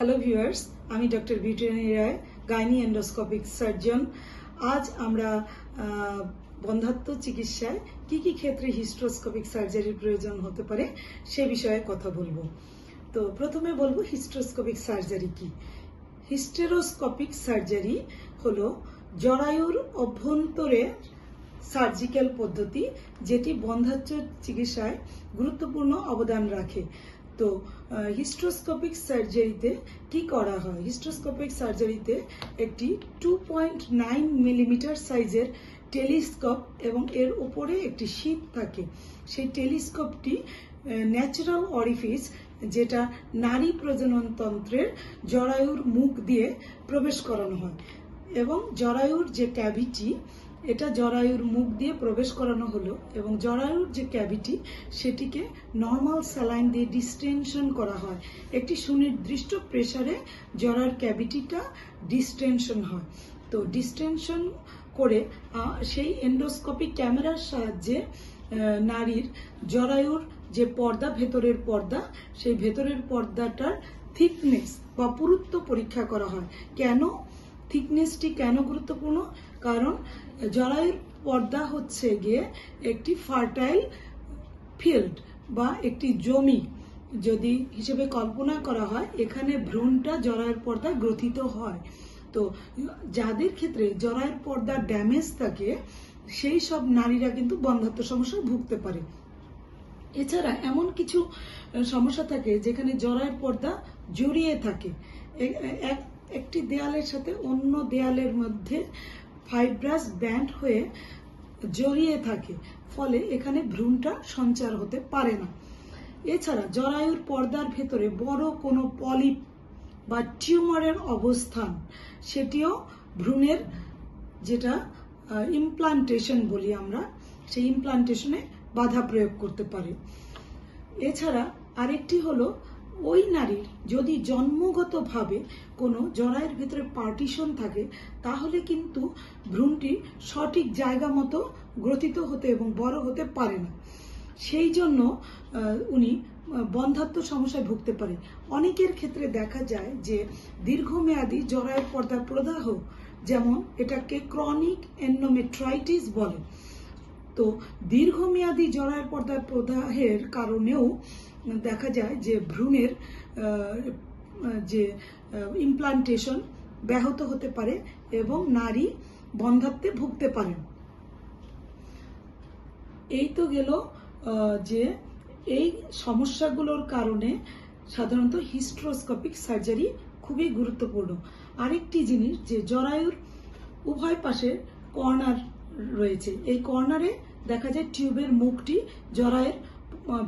Hello viewers, আমি doctor বিউটিরানী রায়, gynae endoscopic surgeon. আজ আমরা বন্ধ্যাত্ব চিকিৎসায় কি কি ক্ষেত্রে হিস্টেরোস্কোপিক সার্জারির প্রয়োজন হতে পারে সে বিষয়ে কথা বলবো। তো প্রথমে বলবো হিস্টেরোস্কোপিক সার্জারি কি। হিস্টেরোস্কোপিক সার্জারি হলো জরায়ুর অভ্যন্তরে সার্জিক্যাল পদ্ধতি, যেটি বন্ধ্যাত্ব চিকিৎসায় গুরুত্বপূর্ণ অবদান রাখে। তো হিস্টেরোস্কোপিক সার্জারিতে কি করা হয়? হিস্টেরোস্কোপিক সার্জারিতে একটি 2.9 মিলিমিটার সাইজের টেলিস্কোপ এবং এর উপরে একটি শীট থাকে। সেই টেলিস্কোপটি ন্যাচারাল অরিফিস, যেটা নারী প্রজনন তন্ত্রের জরায়ুর মুখ দিয়ে প্রবেশ করানো হয়, এবং জরায়ুর যে ক্যাভিটি, এটা জরায়ুর মুখ দিয়ে প্রবেশ করানো হলো, এবং জরায়ুর যে ক্যাভিটি সেটিকে নর্মাল স্যালাইন দিয়ে ডিস্টেনশন করা হয়। একটি সুনির্দিষ্ট প্রেসারে জরায়ুর ক্যাভিটিটা ডিস্টেনশন হয়। তো ডিস্টেনশন করে সেই এন্ডোস্কোপিক ক্যামেরার সাহায্যে নারীর জরায়ুর যে পর্দা, ভেতরের পর্দা, সেই ভেতরের পর্দাটার থিকনেস বা পুরুত্ব পরীক্ষা করা হয়। কেন থিকনেসটি কেন গুরুত্বপূর্ণ? কারণ জরায়ুর পর্দা হচ্ছে গিয়ে একটি ফার্টাইল ফিল্ড বা একটি জমি যদি হিসেবে কল্পনা করা হয়, এখানে ভ্রূণটা জরায়ুর পর্দায় গ্রথিত হয়। তো যাদের ক্ষেত্রে জরায়ুর পর্দা ড্যামেজ থাকে সেই সব নারীরা কিন্তু বন্ধ্যাত্ব সমস্যায় ভুগতে পারে। এছাড়া এমন কিছু সমস্যা থাকে যেখানে জরায়ুর পর্দা জড়িয়ে থাকে, একটি দেয়ালের সাথে অন্য দেয়ালের মধ্যে ফাইব্রাস ব্যান্ড হয়ে জড়িয়ে থাকে, ফলে এখানে ভ্রূণটা সঞ্চার হতে পারে না। এছাড়া জরায়ুর পর্দার ভেতরে বড় কোনো পলিপ বা টিউমারের অবস্থান, সেটিও ভ্রূণের যেটা ইমপ্লান্টেশন বলি আমরা, সেই ইমপ্লান্টেশনে বাধা প্রয়োগ করতে পারে। এছাড়া আরেকটি হলো, ওই নারীর যদি জন্মগতভাবে কোনো জরায়ুর ভিতরে পার্টিশন থাকে, তাহলে কিন্তু ভ্রূণটি সঠিক জায়গা মতো গ্রথিত হতে এবং বড় হতে পারে না। সেই জন্য উনি বন্ধ্যাত্ব সমস্যায় ভুগতে পারে। অনেকের ক্ষেত্রে দেখা যায় যে দীর্ঘমেয়াদী জরায়ুর পর্দা প্রদাহ, যেমন এটাকে ক্রনিক এন্ডোমেট্রাইটিস বলে। তো দীর্ঘমেয়াদী জরায়ুর পর্দার প্রদাহের কারণেও দেখা যায় যে ভ্রূণের যে ইমপ্লান্টেশন ব্যাহত হতে পারে এবং নারী বন্ধ্যাত্বে ভুগতে পারেন। এই তো গেল যে এই সমস্যাগুলোর কারণে সাধারণত হিস্টেরোস্কোপিক সার্জারি খুবই গুরুত্বপূর্ণ। আরেকটি জিনিস, যে জরায়ুর উভয় পাশে কর্নার রয়েছে, এই কর্নারে দেখা যায় টিউবের মুখটি জরায়ুর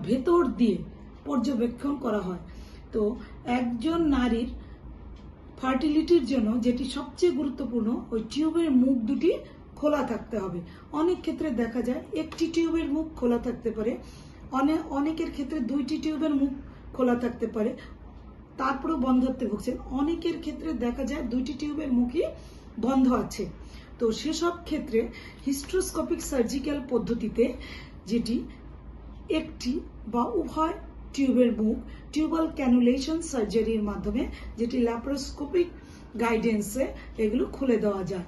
ভেতর দিয়ে পর্যবেক্ষণ করা হয়। তো একজন নারীর ফার্টিলিটির জন্য যেটি সবচেয়ে গুরুত্বপূর্ণ, ওই টিউবের মুখ দুটি খোলা থাকতে হবে। অনেক ক্ষেত্রে দেখা যায় একটি টিউবের মুখ খোলা থাকতে পারে, অনেকের ক্ষেত্রে দুইটি টিউবের মুখ খোলা থাকতে পারে, তারপরেও বন্ধ্যাত্বে ভুগছেন। অনেকের ক্ষেত্রে দেখা যায় দুইটি টিউবের মুখই বন্ধ আছে। তো সেসব ক্ষেত্রে হিস্টেরোস্কোপিক সার্জিক্যাল পদ্ধতিতে, যেটি একটি বা উভয় টিউবের মুখ টিউবাল ক্যানুলেশন সার্জারির মাধ্যমে, যেটি ল্যাপারোস্কোপিক গাইডেন্সে এগুলো খুলে দেওয়া যায়।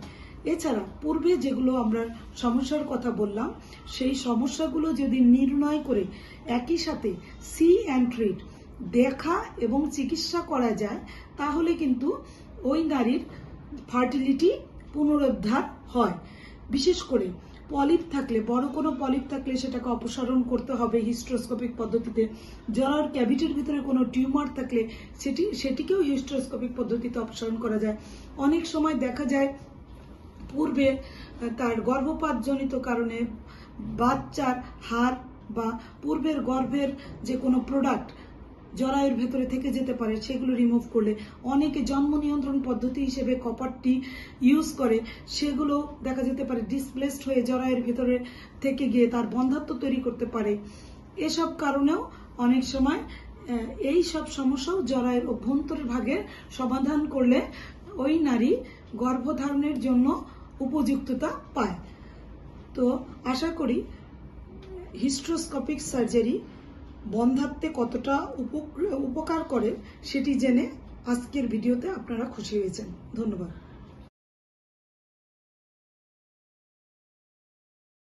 এছাড়া পূর্বে যেগুলো আমরা সমস্যার কথা বললাম, সেই সমস্যাগুলো যদি নির্ণয় করে একই সাথে সি অ্যান্ড ট্রিট দেখা এবং চিকিৎসা করা যায়, তাহলে কিন্তু ওই নারীর ফার্টিলিটি পুনরুদ্ধার হয়। বিশেষ করে পলিপ থাকলে, বড় কোনো পলিপ থাকলে সেটাকে অপসারণ করতে হবে হিস্টেরোস্কোপিক পদ্ধতিতে। জরায়ুর ক্যাভিটির ভিতরে কোনো টিউমার থাকলে সেটিকেও হিস্টেরোস্কোপিক পদ্ধতিতে অপসারণ করা যায়। অনেক সময় দেখা যায় পূর্বে তার গর্ভপাতজনিত কারণে বাচ্চার হাড় বা পূর্বের গর্ভের যে কোনো প্রোডাক্ট জরায়ুর ভেতরে থেকে যেতে পারে, সেগুলো রিমুভ করলে, অনেকে জন্ম নিয়ন্ত্রণ পদ্ধতি হিসেবে কপারটি ইউজ করে, সেগুলো দেখা যেতে পারে ডিসপ্লেসড হয়ে জরায়ুর ভেতরে থেকে গিয়ে তার বন্ধ্যাত্ব তৈরি করতে পারে। এসব কারণেও অনেক সময় এই সব সমস্যাও জরায়ুর অভ্যন্তরের ভাগে সমাধান করলে ওই নারী গর্ভধারণের জন্য উপযুক্ততা পায়। তো আশা করি হিস্টেরোস্কোপিক সার্জারি বন্ধ্যাত্বে কতটা উপকার করে সেটি জেনে আজকের ভিডিওতে আপনারা খুশি হয়েছেন। ধন্যবাদ।